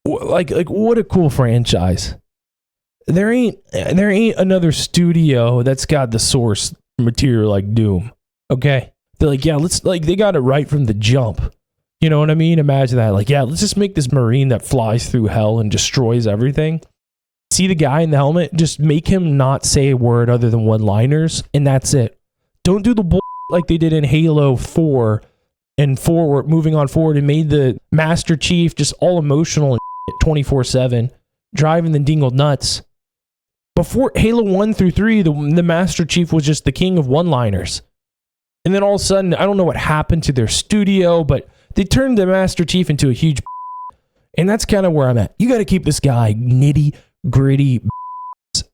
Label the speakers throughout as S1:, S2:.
S1: like what a cool franchise. There ain't another studio that's got the source material like Doom. Okay, they're like, yeah, let's like they got it right from the jump. You know what I mean? Imagine that. Like, yeah, let's just make this Marine that flies through hell and destroys everything. See the guy in the helmet? Just make him not say a word other than one-liners, and that's it. Don't do the bull like they did in Halo 4 and moving on forward, and made the Master Chief just all emotional and 24/7, driving the dingle nuts. Before Halo 1 through 3, the Master Chief was just the king of one-liners. And then all of a sudden, I don't know what happened to their studio, but they turned the Master Chief into a huge and that's kind of where I'm at. You got to keep this guy nitty gritty,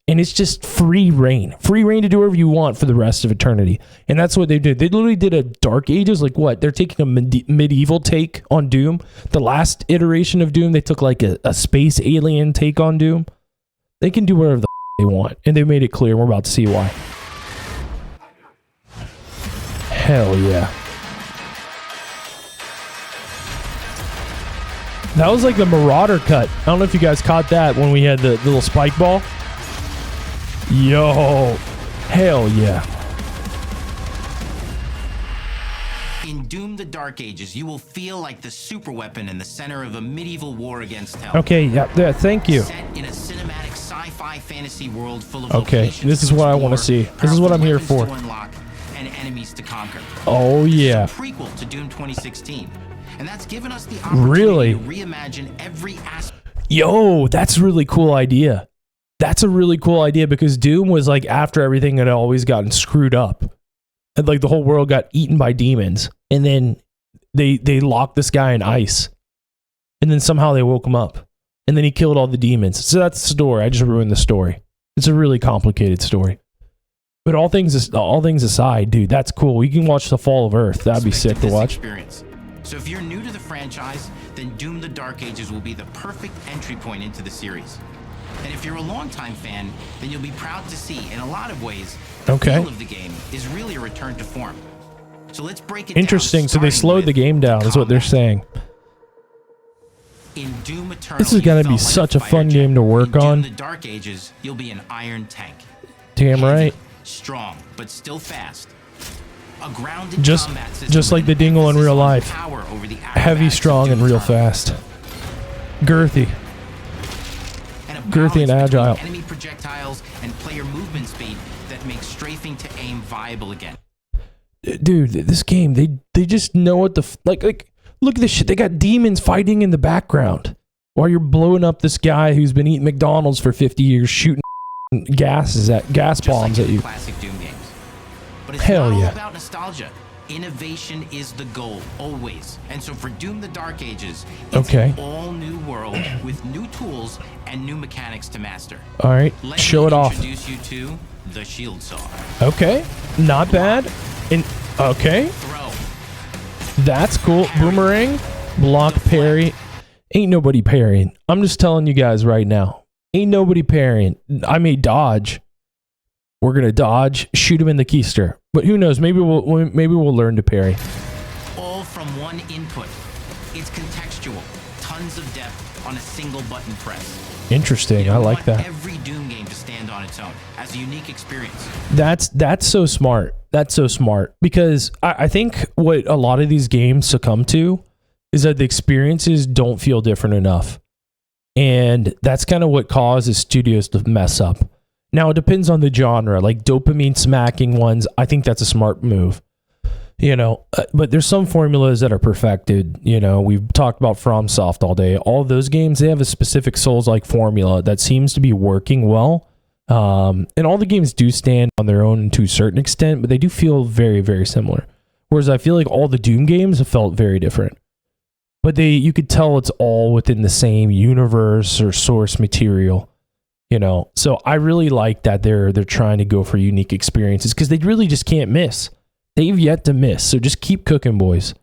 S1: and it's just free reign to do whatever you want for the rest of eternity. And that's what they did. They literally did a Dark Ages, like what? They're taking a medieval take on Doom. The last iteration of Doom, they took like a space alien take on Doom. They can do whatever the they want, and they made it clear. We're about to see why. Hell yeah. That was like the Marauder cut. I don't know if you guys caught that when we had the little spike ball. Yo, hell yeah.
S2: In Doom: The Dark Ages, you will feel like the superweapon in the center of a medieval war against hell.
S1: Okay, yeah, thank you.
S2: Set in a cinematic sci-fi fantasy world full of
S1: okay, this is what I want to see. This is what I'm here for.
S2: To unlock and enemies to conquer.
S1: Oh yeah.
S2: It's a prequel to Doom 2016. And that's given us the opportunity to reimagine every aspect.
S1: Yo, that's a really cool idea. That's a really cool idea because Doom was like after everything had always gotten screwed up. And like the whole world got eaten by demons. And then they locked this guy in ice. And then somehow they woke him up. And then he killed all the demons. So that's the story. I just ruined the story. It's a really complicated story. But all things aside, dude, that's cool. You can watch The Fall of Earth. That'd be sick to watch.
S2: Experience. So if you're new to the franchise, then Doom: The Dark Ages will be the perfect entry point into the series. And if you're a longtime fan, then you'll be proud to see, in a lot of ways, the feel of the game is really a return to form. So let's break it
S1: Interesting.
S2: down.
S1: So they slowed the game down, is what they're saying.
S2: In Doom Eternal,
S1: this is going to be such a fun game to work on.
S2: In Doom: The Dark Ages, you'll be an iron tank.
S1: Damn right.
S2: Strong, but still fast.
S1: Just like the dingle in real life. Heavy, strong, and real fast. Girthy. Girthy and agile.
S2: Enemy projectiles and player movement speed that makes strafing to aim viable again.
S1: Dude, this game, they just know what the like look at this shit. They got demons fighting in the background while you're blowing up this guy who's been eating McDonald's for 50 years, shooting gas bombs at you.
S2: Classic Doom games. But it's
S1: Hell
S2: not
S1: yeah.
S2: all about nostalgia. Innovation is the goal, always. And so for Doom: The Dark Ages, it's an all-new world with new tools and new mechanics to master.
S1: All right, show it off.
S2: Introduce you to the Shield Saw.
S1: Okay, not bad. Okay,
S2: Throw.
S1: That's cool. Boomerang, block, parry. Ain't nobody parrying. I'm just telling you guys right now. Ain't nobody parrying. I may dodge. We're gonna dodge, shoot him in the keister. But who knows? Maybe we'll learn to parry.
S2: All from one input. It's contextual. Tons of depth on a single button press.
S1: Interesting. I like that.
S2: Every Doom game to stand on its own as a unique experience.
S1: That's so smart. That's so smart because I think what a lot of these games succumb to is that the experiences don't feel different enough, and that's kind of what causes studios to mess up. Now, it depends on the genre, like dopamine smacking ones. I think that's a smart move, but there's some formulas that are perfected. We've talked about FromSoft all day. All those games, they have a specific Souls-like formula that seems to be working well. And all the games do stand on their own to a certain extent, but they do feel very, very similar. Whereas I feel like all the Doom games have felt very different. But you could tell it's all within the same universe or source material. So I really like that they're trying to go for unique experiences because they really just can't miss. They've yet to miss, so just keep cooking, boys.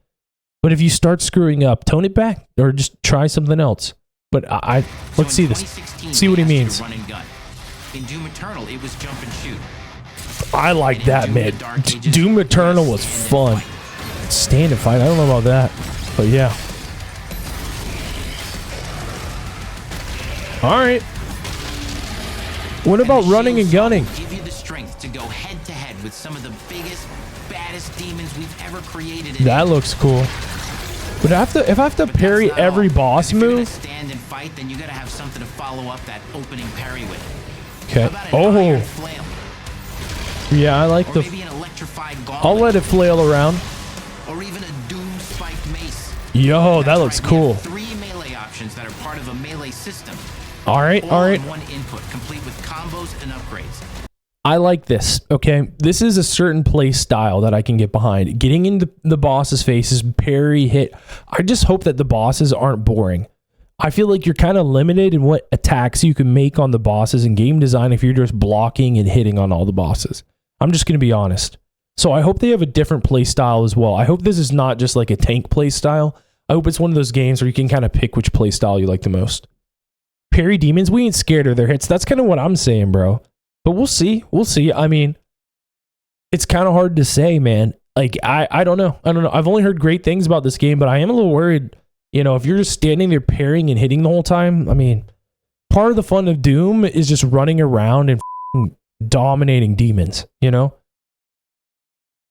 S1: But if you start screwing up, tone it back or just try something else. But let's see this. See what he means.
S2: In Doom Eternal, it was jump and shoot.
S1: I like that, man. Doom Eternal was fun. Stand and fight. I don't know about that, but yeah. All right. What about running and gunning?
S2: Give you the strength to go head to head with some of the biggest, baddest demons we've ever created.
S1: That looks cool. But if I have to parry every boss move,
S2: if you're gonna stand and fight, then you gotta have something to follow up that opening parry with.
S1: okay.
S2: How about an iron flail?
S1: Yeah, I like
S2: Or
S1: the.
S2: maybe an electrified gauntlet.
S1: I'll let it flail around.
S2: Or even a doom spiked mace.
S1: Yo, that looks
S2: That's right, we
S1: cool.
S2: have 3 melee options that are part of a melee system.
S1: All right, all right.
S2: In one input, complete with combos and upgrades.
S1: I like this. Okay, this is a certain play style that I can get behind. Getting into the boss's faces, parry, hit. I just hope that the bosses aren't boring. I feel like you're kind of limited in what attacks you can make on the bosses in game design if you're just blocking and hitting on all the bosses. I'm just going to be honest. So I hope they have a different play style as well. I hope this is not just like a tank play style. I hope it's one of those games where you can kind of pick which play style you like the most. Parry demons, we ain't scared of their hits. That's kind of what I'm saying, bro. But we'll see. We'll see. I mean, it's kind of hard to say, man. Like, I don't know. I don't know. I've only heard great things about this game, but I am a little worried. You know, if you're just standing there parrying and hitting the whole time, I mean, part of the fun of Doom is just running around and dominating demons, you know?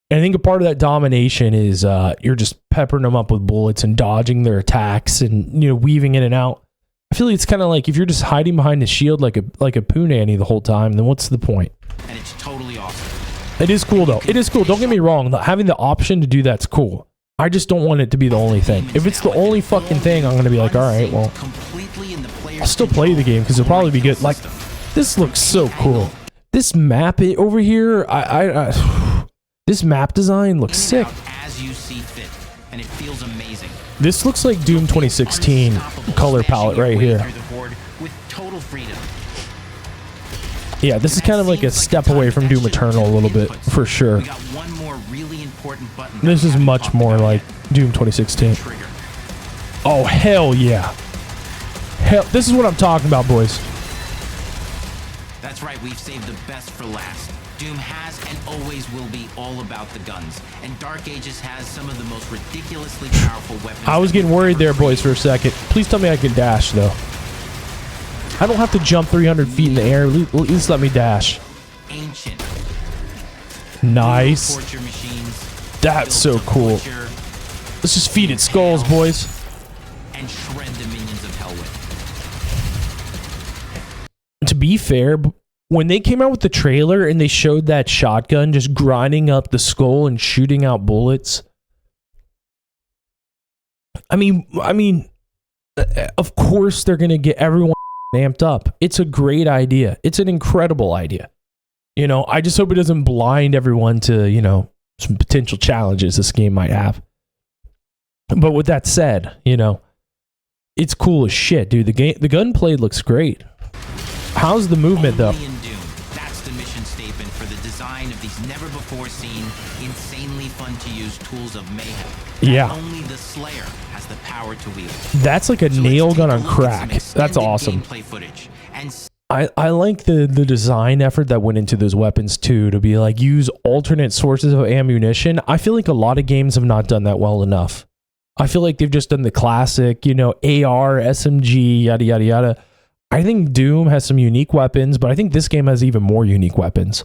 S1: And I think a part of that domination is you're just peppering them up with bullets and dodging their attacks and, you know, weaving in and out. I feel like it's kind of like if you're just hiding behind the shield like a Poo Nanny the whole time, then what's the point?
S2: And it's totally awesome.
S1: It is cool though. It is cool. Don't get me wrong. Having the option to do that's cool. I just don't want it to be the only thing. If it's the only fucking thing, I'm gonna be like, all right, well, I'll still play the game because it'll probably be good. Like, this looks so cool. This map over here, this map design looks sick.
S2: As you see fit, and it feels amazing.
S1: This looks like Doom 2016 color palette right here.
S2: With total freedom.
S1: Yeah, this is kind of like a step away from Doom Eternal a little bit, for sure.
S2: We got one more really important button.
S1: This is much more like Doom 2016. Oh, hell yeah. Hell, this is what I'm talking about, boys.
S2: That's right, we've saved the best for last. Doom has and always will be all about the guns, and Dark Ages has some of the most ridiculously powerful weapons.
S1: I was getting worried there, boys, for a second. Please tell me I can dash, though. I don't have to jump 300 feet in the air. At least let me dash.
S2: Ancient.
S1: Nice.
S2: Torture machines.
S1: That's so cool. Let's just feed it skulls, boys.
S2: And shred the minions of hell with.
S1: To be fair, when they came out with the trailer and they showed that shotgun just grinding up the skull and shooting out bullets, I mean, of course they're gonna get everyone amped up. It's a great idea. It's an incredible idea. You know, I just hope it doesn't blind everyone to, you know, some potential challenges this game might have. But with that said, you know, it's cool as shit, dude. The gunplay looks great. How's the movement though?
S2: That's the mission statement for the design of these never before seen, insanely fun to use tools of mayhem.
S1: Yeah.
S2: Only the Slayer has the power to wield.
S1: That's like a nail gun on crack. That's awesome. I like the design effort that went into those weapons too, to be like use alternate sources of ammunition. I feel like a lot of games have not done that well enough. I feel like they've just done the classic, you know, AR, SMG, yada yada yada. I think Doom has some unique weapons, but I think this game has even more unique weapons.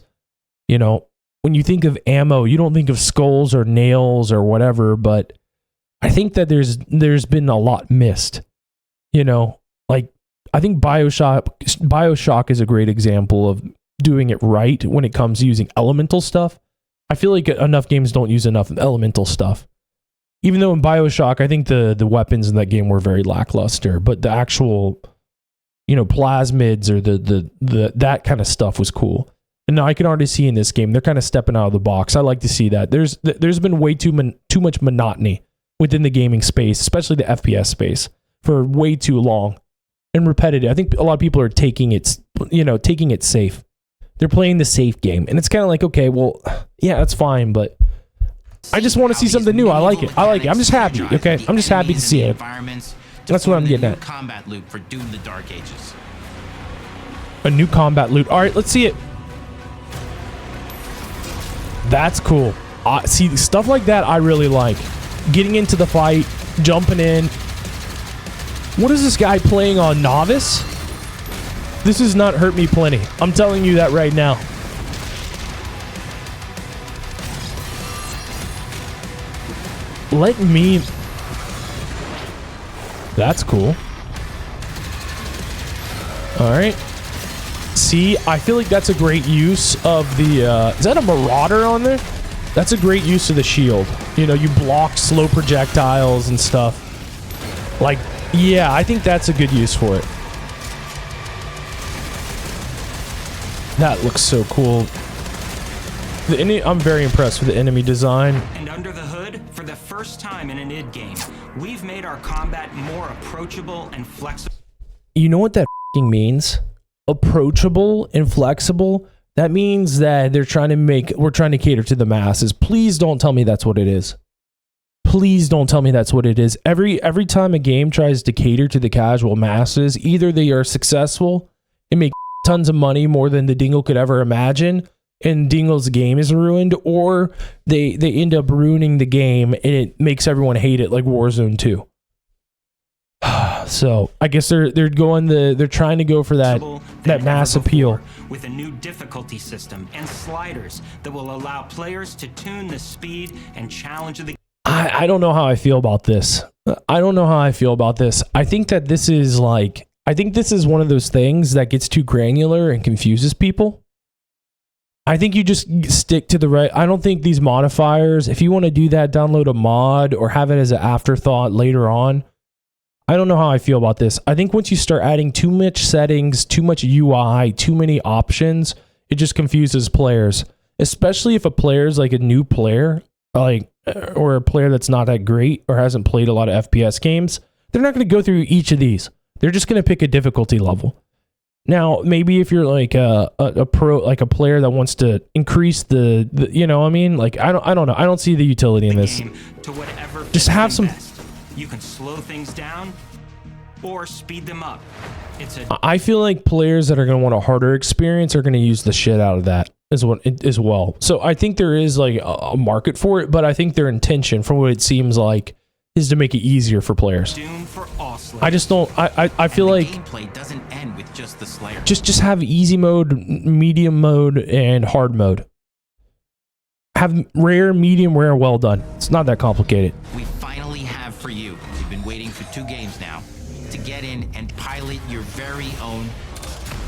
S1: You know, when you think of ammo, you don't think of skulls or nails or whatever, but I think that there's been a lot missed. You know, like I think BioShock is a great example of doing it right when it comes to using elemental stuff. I feel like enough games don't use enough elemental stuff. Even though in BioShock, I think the weapons in that game were very lackluster, but the actual, you know, plasmids or the that kind of stuff was cool. And now I can already see in this game they're kind of stepping out of the box. I like to see that. There's been way too much monotony within the gaming space, especially the FPS space, for way too long and repetitive. I think a lot of people are taking it safe. They're playing the safe game, and it's kind of like, okay, well, yeah, that's fine, but I just want to see something new. I like it. I'm just happy. Okay, I'm just happy to see it. That's what I'm getting at.
S2: Combat loop for Doom: The Dark Ages.
S1: A new combat loop. All right, let's see it. That's cool. See, stuff like that I really like. Getting into the fight, jumping in. What is this guy playing on Novice? This has not hurt me plenty. I'm telling you that right now. Let me... That's cool. Alright. See, I feel like that's a great use of the... is that a Marauder on there? That's a great use of the shield. You know, you block slow projectiles and stuff. Like, yeah, I think that's a good use for it. That looks so cool. I'm very impressed with the enemy design.
S3: And under the hood, for the first time in an id game, we've made our combat more approachable and flexible.
S1: You know what that f***ing means? Approachable and flexible. That means that we're trying to cater to the masses. Please don't tell me that's what it is. Please don't tell me that's what it is. Every time a game tries to cater to the casual masses, either they are successful and make tons of money, more than the Dingle could ever imagine, and Dingle's game is ruined, or they end up ruining the game and it makes everyone hate it, like Warzone 2. So I guess they're trying to go for that mass appeal
S3: with a new difficulty system and sliders that will allow players to tune the speed and challenge of the.
S1: I don't know how I feel about this. I don't know how I feel about this. I think that this is one of those things that gets too granular and confuses people. I think you just stick to the right. I don't think these modifiers, if you want to do that, download a mod or have it as an afterthought later on. I don't know how I feel about this. I think once you start adding too much settings, too much UI, too many options, it just confuses players. Especially if a player's like a new player, or a player that's not that great or hasn't played a lot of FPS games. They're not going to go through each of these. They're just going to pick a difficulty level. Now, maybe if you're like a pro, like a player that wants to increase the you know what I mean? Like, I don't know. I don't see the utility in this. Just have some...
S3: You can slow things down or speed them up.
S1: I feel like players that are going to want a harder experience are going to use the shit out of that as well. So I think there is like a market for it, but I think their intention, from what it seems like, is to make it easier for players. I just don't. I feel like
S2: gameplay doesn't end with just the Slayer.
S1: Just have easy mode, medium mode, and hard mode. Have rare, medium, rare, well done. It's not that complicated.
S2: We finally have for you. You've been waiting for 2 games now to get in and pilot your very own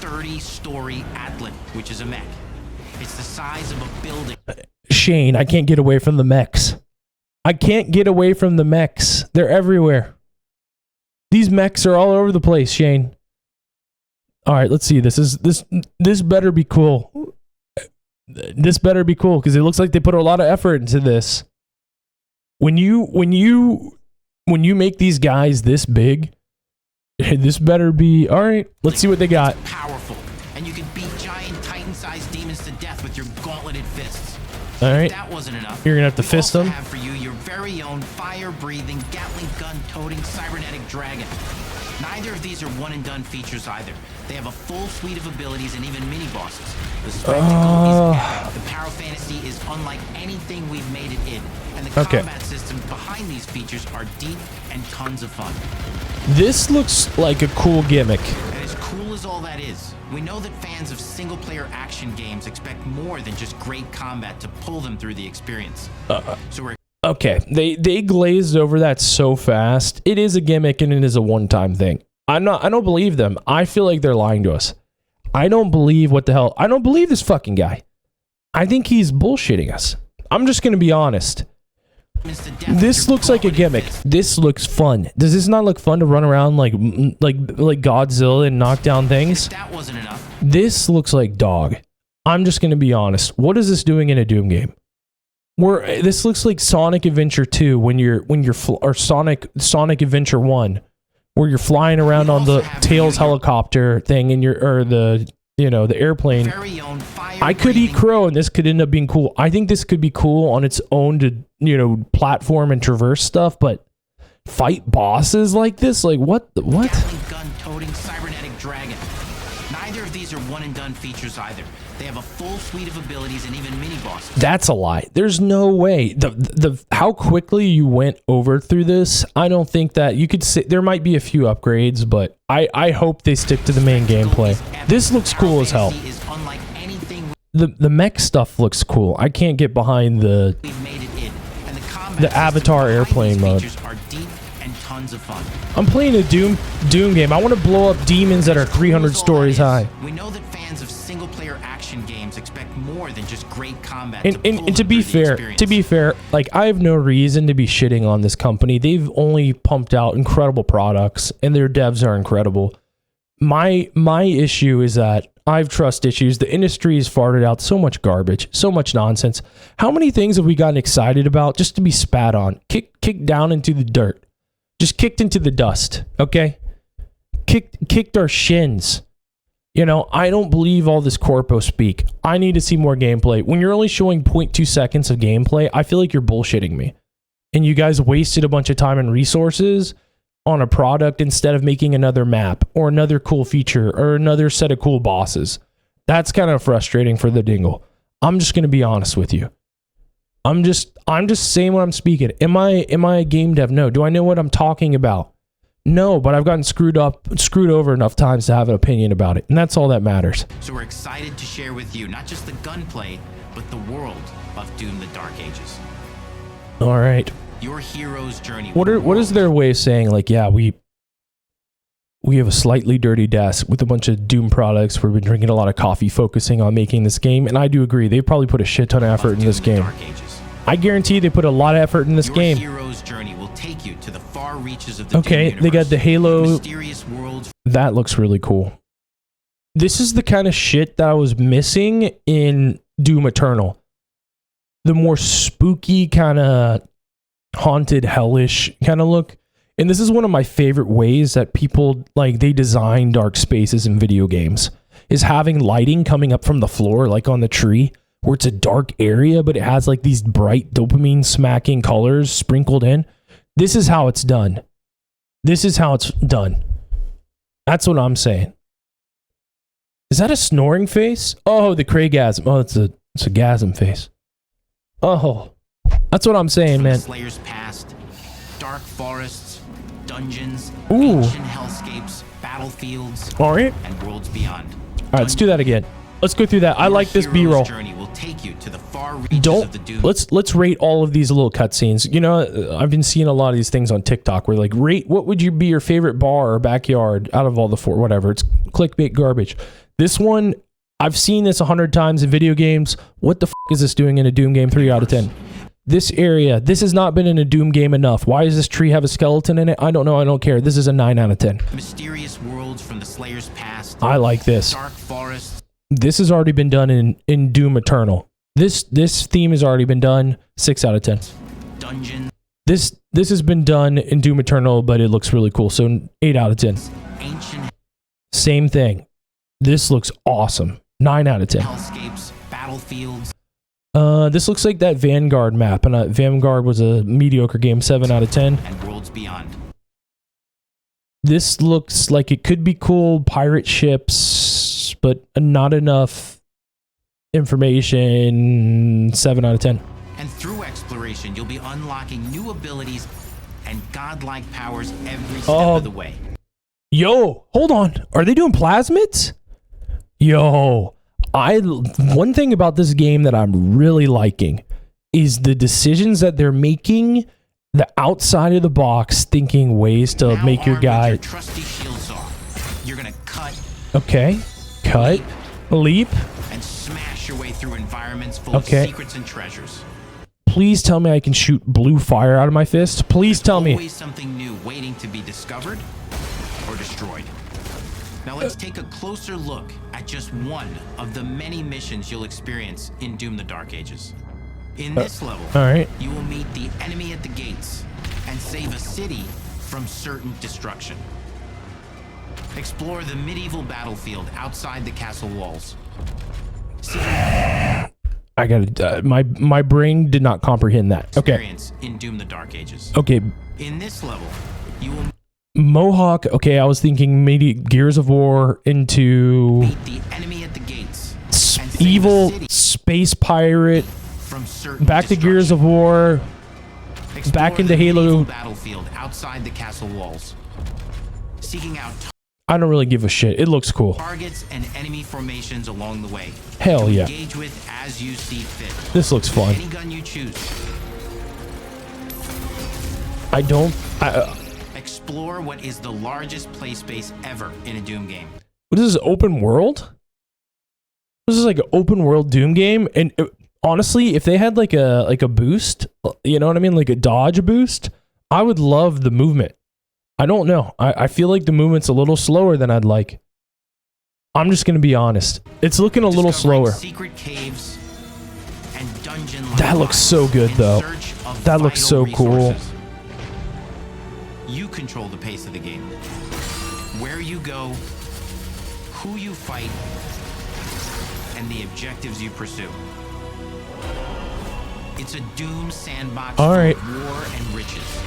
S2: 30-story Atlan, which is a mech. It's the size of a building.
S1: Shane, I can't get away from the mechs. I can't get away from the mechs. They're everywhere. These mechs are all over the place, Shane. All right, let's see. This better be cool. This better be cool because it looks like they put a lot of effort into this. When you make these guys this big, this better be all right. Let's see what they got.
S2: It's powerful, and you can beat giant Titan-sized demons to death with your gauntleted fists.
S1: All right.
S2: If that wasn't enough,
S1: you're gonna have to fist them.
S2: Have for you your very own fire-breathing, Gatling gun-toting cybernetic dragon. Neither of these are one-and-done features either. They have a full suite of abilities and even mini-bosses. The strength to go is the Power Fantasy is unlike anything we've made it in. And the combat systems behind these features are deep and tons of fun.
S1: This looks like a cool gimmick.
S2: And as cool as all that is, we know that fans of single-player action games expect more than just great combat to pull them through the experience. So we're
S1: okay, they glazed over that so fast. It is a gimmick and it is a one-time thing. I don't believe them. I feel like they're lying to us. I don't believe I don't believe this fucking guy. I think he's bullshitting us. I'm just going to be honest. This looks like a gimmick. This looks fun. Does this not look fun to run around like Godzilla and knock down things?
S2: If that wasn't enough.
S1: This looks like dog. I'm just going to be honest. What is this doing in a Doom game? This looks like Sonic Adventure 2 or Sonic Adventure 1, where you're flying around on the Tails helicopter thing and the airplane. I could eat crow and this could end up being cool. I think this could be cool on its own to platform and traverse stuff, but fight bosses like this, like what?
S2: floating cybernetic dragon. Neither of these are one-and-done features either. They have a full suite of abilities and even mini-bosses.
S1: That's a lie. There's no way. The how quickly you went over through this, I don't think that you could say there might be a few upgrades, but I hope they stick to the main gameplay. This looks cool as hell.
S2: Is unlike anything
S1: The mech stuff looks cool. I can't get behind
S2: we've made it in, and the combat
S1: the Avatar
S2: systems behind
S1: airplane mode.
S2: these features are deep and tons of fun.
S1: I'm playing a Doom game. I want to blow up demons that are 300 stories high.
S2: We know that fans of single-player action games expect more than just great combat.
S1: And to be fair, like I have no reason to be shitting on this company. They've only pumped out incredible products, and their devs are incredible. My issue is that I have trust issues. The industry has farted out so much garbage, so much nonsense. How many things have we gotten excited about just to be spat on, kicked down into the dirt, just kicked into the dust? Okay, kicked our shins. You know, I don't believe all this corpo speak. I need to see more gameplay. When you're only showing 0.2 seconds of gameplay, I feel like you're bullshitting me. And you guys wasted a bunch of time and resources on a product instead of making another map or another cool feature or another set of cool bosses. That's kind of frustrating for the dingle. I'm just going to be honest with you. I'm just saying what I'm speaking. Am I a game dev? No. Do I know what I'm talking about? No, but I've gotten screwed over enough times to have an opinion about it, and that's all that matters.
S2: So we're excited to share with you not just the gunplay, but the world of Doom: The Dark Ages.
S1: All right.
S2: Your hero's journey.
S1: What is their way of saying, like, yeah, we have a slightly dirty desk with a bunch of Doom products. We've been drinking a lot of coffee focusing on making this game, and I do agree. They probably put a shit ton of effort in this game. I guarantee they put a lot of effort in this game.
S2: Your hero's journey will take you to the far reaches of the
S1: okay,
S2: Doom universe.
S1: They got the Halo.
S2: Mysterious worlds.
S1: That looks really cool. This is the kind of shit that I was missing in Doom Eternal. The more spooky kind of haunted, hellish kind of look. And this is one of my favorite ways that people, like, they design dark spaces in video games, is having lighting coming up from the floor, like on the tree, where it's a dark area, but it has like these bright dopamine smacking colors sprinkled in. This is how it's done. This is how it's done. That's what I'm saying. Is that a snoring face? Oh, the Craigasm. Oh, it's a gasm face. Oh, that's what I'm saying, man.
S2: Slayer's past, dark forests, dungeons,
S1: Ooh.
S2: ancient hellscapes, battlefields,
S1: All right.
S2: and worlds beyond.
S1: All right, let's do that again. Let's go through that. I like this B-roll.
S2: Journey will take you to the far reaches of the Doom.
S1: Let's rate all of these little cutscenes. You know, I've been seeing a lot of these things on TikTok where like rate what would you be your favorite bar or backyard out of all the four, whatever. It's clickbait garbage. This one, I've seen this 100 times in video games. What the f is this doing in a Doom game? 3 out of 10. This area, this has not been in a Doom game enough. Why does this tree have a skeleton in it? I don't know. I don't care. This is a 9 out of 10.
S2: Mysterious worlds from the Slayer's past.
S1: I like this.
S2: Dark forests.
S1: This has already been done in Doom Eternal. This theme has already been done. 6 out of 10.
S2: Dungeons.
S1: This has been done in Doom Eternal, but it looks really cool. So 8 out of 10.
S2: Ancient.
S1: Same thing. This looks awesome. 9 out of 10.
S2: Hellscapes, battlefields.
S1: This looks like that Vanguard map, and Vanguard was a mediocre game. 7 out of 10.
S2: And worlds beyond.
S1: This looks like it could be cool. Pirate ships, but not enough information. 7 out of 10.
S2: And through exploration, you'll be unlocking new abilities and godlike powers every step of the way.
S1: Yo, hold on. Are they doing plasmids? Yo, one thing about this game that I'm really liking is the decisions that they're making, the outside of the box, thinking ways to
S2: Now
S1: make your
S2: armed with
S1: guy.
S2: your trusty shield saw, you're gonna cut,
S1: Okay, cut, leap.
S2: and smash your way through environments full
S1: Okay.
S2: of secrets and treasures.
S1: Please tell me I can shoot blue fire out of my fist. Please tell me.
S2: Always something new waiting to be discovered or destroyed. Now let's take a closer look at just one of the many missions you'll experience in Doom: The Dark Ages. In this level,
S1: All right.
S2: you will meet the enemy at the gates and save a city from certain destruction. Explore the medieval battlefield outside the castle walls.
S1: I got my brain did not comprehend that. Okay.
S2: Experience in Doom: The Dark Ages.
S1: Okay.
S2: In this level, you will
S1: Mohawk. Okay, I was thinking maybe Gears of War into
S2: Beat the enemy at the gates. and save
S1: evil
S2: the city
S1: space pirate.
S2: from certain
S1: Back to Gears of War.
S2: Explore
S1: back into
S2: the
S1: Halo.
S2: medieval battlefield outside the castle walls. Seeking out
S1: I don't really give a shit. It looks cool.
S2: targets and enemy formations along the way.
S1: Hell
S2: to
S1: yeah.
S2: Engage with as you see fit.
S1: This looks fun.
S2: Any gun you choose.
S1: I don't.
S2: Explore what is the largest play space ever in a Doom game.
S1: What is this, open world? This is like an open world Doom game, and honestly, if they had like a boost, you know what I mean, like a dodge boost, I would love the movement. I don't know. I feel like the movement's a little slower than I'd like. I'm just gonna be honest. It's looking a little
S2: Discovering
S1: slower.
S2: Secret caves and dungeon
S1: That looks so good, though. That looks so cool.
S2: You control the pace of the game. Where you go, who you fight, and the objectives you pursue. It's a Doom sandbox
S1: All right.
S2: full of war and riches.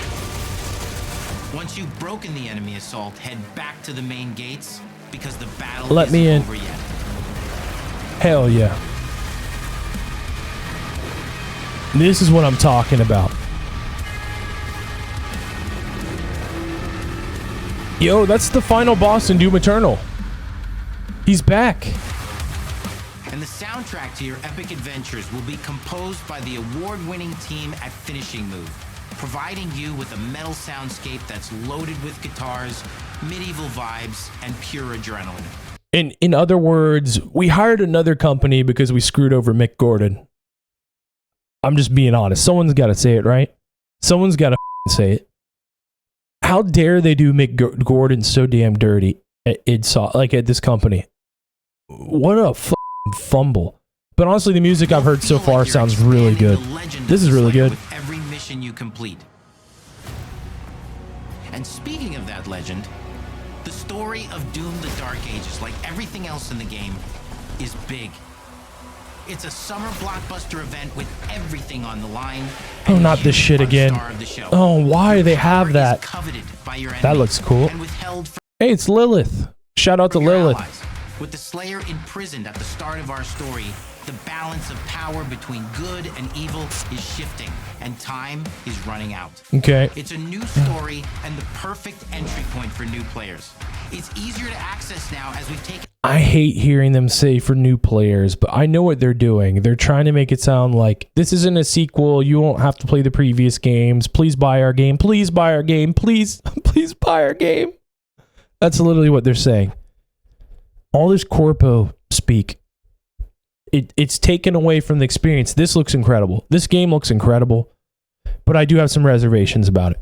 S2: Once you've broken the enemy assault, head back to the main gates because the battle
S1: Let me
S2: isn't
S1: in.
S2: over yet.
S1: Hell yeah. This is what I'm talking about. Yo, that's the final boss in Doom Eternal. He's back.
S2: And the soundtrack to your epic adventures will be composed by the award-winning team at Finishing Move, providing you with a metal soundscape that's loaded with guitars, medieval vibes, and pure adrenaline.
S1: In other words, we hired another company because we screwed over Mick Gordon. I'm just being honest. Someone's got to say it, right? Someone's got to say it. How dare they do Mick Gordon so damn dirty at this company? What a fumble. But honestly, the music I've heard so far sounds really good. This is really good.
S2: With every mission you complete. And speaking of that legend, the story of Doom: The Dark Ages, like everything else in the game, is big. It's a summer blockbuster event with everything on the line.
S1: Oh, not this shit again. Oh, why do they have that? That looks cool. Hey, it's Lilith. Shout out to Lilith.
S2: With the Slayer imprisoned at the start of our story, the balance of power between good and evil is shifting, and time is running out.
S1: Okay.
S2: It's a new story and the perfect entry point for new players. It's easier to access now as we've taken...
S1: I hate hearing them say for new players, but I know what they're doing. They're trying to make it sound like this isn't a sequel. You won't have to play the previous games. Please buy our game. Please buy our game. Please, please buy our game. That's literally what they're saying. All this corpo speak, it's taken away from the experience. This looks incredible. This game looks incredible, but I do have some reservations about it.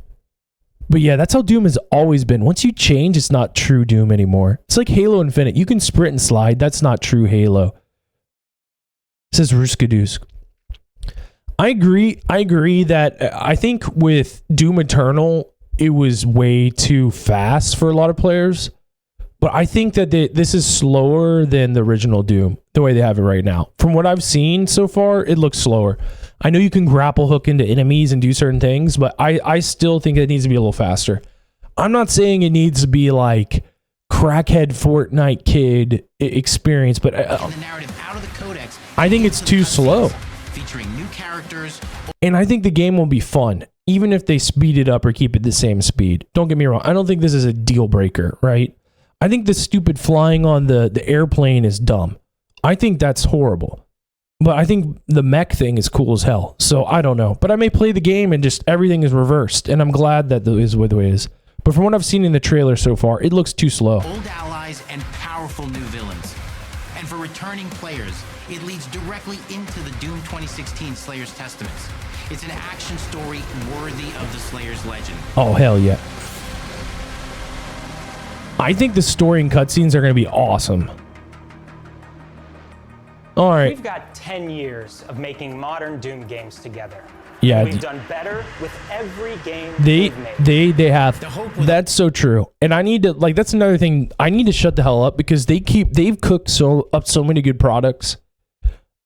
S1: But yeah, that's how Doom has always been. Once you change, it's not true Doom anymore. It's like Halo Infinite. You can sprint and slide. That's not true Halo. Says Ruskadusk. I agree that I think with Doom Eternal, it was way too fast for a lot of players. But I think that this is slower than the original Doom, the way they have it right now. From what I've seen so far, it looks slower. I know you can grapple hook into enemies and do certain things, but I still think it needs to be a little faster. I'm not saying it needs to be like crackhead Fortnite kid experience, but I think it's too slow.
S2: Featuring new characters.
S1: And I think the game will be fun, even if they speed it up or keep it the same speed. Don't get me wrong. I don't think this is a deal breaker, right? I think the stupid flying on the airplane is dumb. I think that's horrible. But I think the mech thing is cool as hell. So I don't know. But I may play the game and just everything is reversed. And I'm glad that is the way it is. But from what I've seen in the trailer so far, it looks too slow.
S2: Old allies and powerful new villains. And for returning players, it leads directly into the Doom 2016 Slayer's Testaments. It's an action story worthy of the Slayer's legend.
S1: Oh, hell yeah. I think the story and cutscenes are going to be awesome. All right.
S4: We've got 10 years of making modern Doom games together.
S1: Yeah.
S4: We've done better with every game we've made.
S1: They have. That's so true. And I need to, like, that's another thing. I need to shut the hell up because they've cooked up so many good products.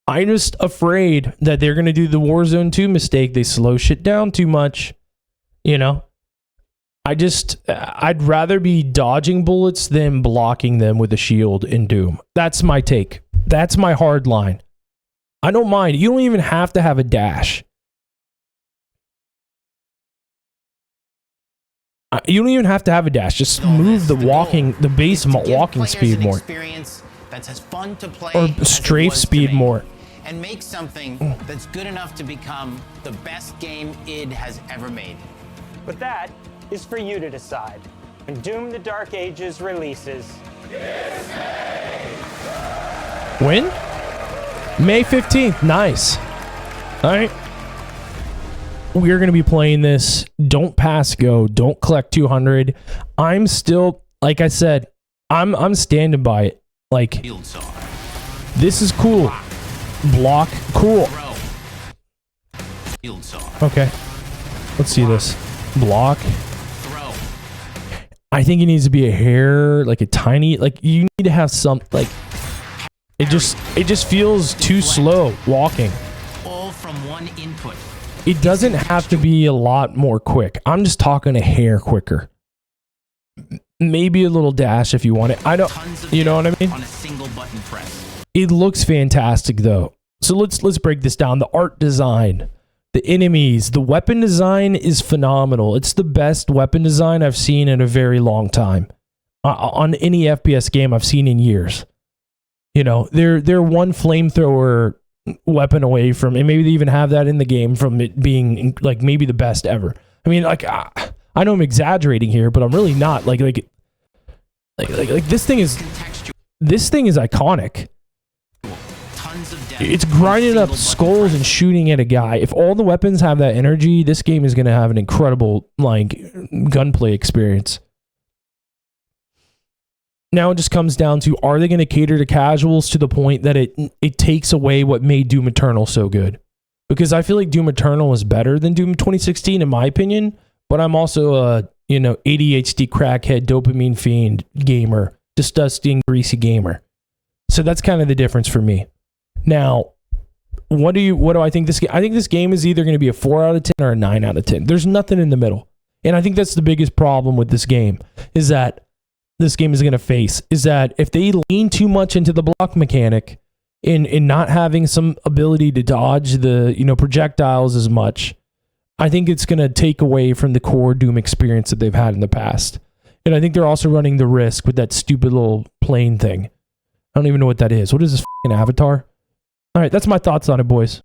S1: I'm just afraid that they're going to do the Warzone 2 mistake. They slow shit down too much, you know? I'd rather be dodging bullets than blocking them with a shield in Doom. That's my take. That's my hard line. I don't mind. You don't even have to have a dash. You don't even have to have a dash. Just move the base walking speed more.
S2: That's as fun to play
S1: or strafe speed more.
S2: And make something that's good enough to become the best game id has ever made.
S4: But that is for you to decide. When Doom the Dark Ages releases...
S1: When? May 15th. Nice. All right. We're going to be playing this. Don't pass go. Don't collect 200. I'm still, like I said, I'm standing by it. Like, this is cool. Block. Cool. Okay. Let's see this. Block. I think it needs to be a hair, like a tiny, like you need to have some, like, it just feels too slow walking.
S2: All from one input.
S1: It doesn't have to be a lot more quick. I'm just talking a hair quicker. Maybe a little dash if you want it. I don't, you know what I mean?
S2: On a single button press.
S1: It looks fantastic though. So let's break this down. The art design, the enemies, the weapon design is phenomenal. It's the best weapon design I've seen in a very long time. On any FPS game I've seen in years. You know, they're one flamethrower weapon away from, and maybe they even have that in the game, from it being like maybe the best ever. I mean, like, I know I'm exaggerating here, but I'm really not. Like this thing is iconic. It's grinding up skulls and shooting at a guy. If all the weapons have that energy, this game is going to have an incredible, like, gunplay experience. Now it just comes down to, are they going to cater to casuals to the point that it takes away what made Doom Eternal so good? Because I feel like Doom Eternal is better than Doom 2016 in my opinion, but I'm also a, ADHD crackhead, dopamine fiend gamer, disgusting, greasy gamer. So that's kind of the difference for me. Now, what do I think this game? I think this game is either going to be a 4 out of 10 or a 9 out of 10. There's nothing in the middle. And I think that's the biggest problem with this game, is that this game is going to face, is that if they lean too much into the block mechanic in not having some ability to dodge the projectiles as much, I think it's going to take away from the core Doom experience that they've had in the past. And I think they're also running the risk with that stupid little plane thing. I don't even know what that is. What is this fucking Avatar? All right, that's my thoughts on it, boys.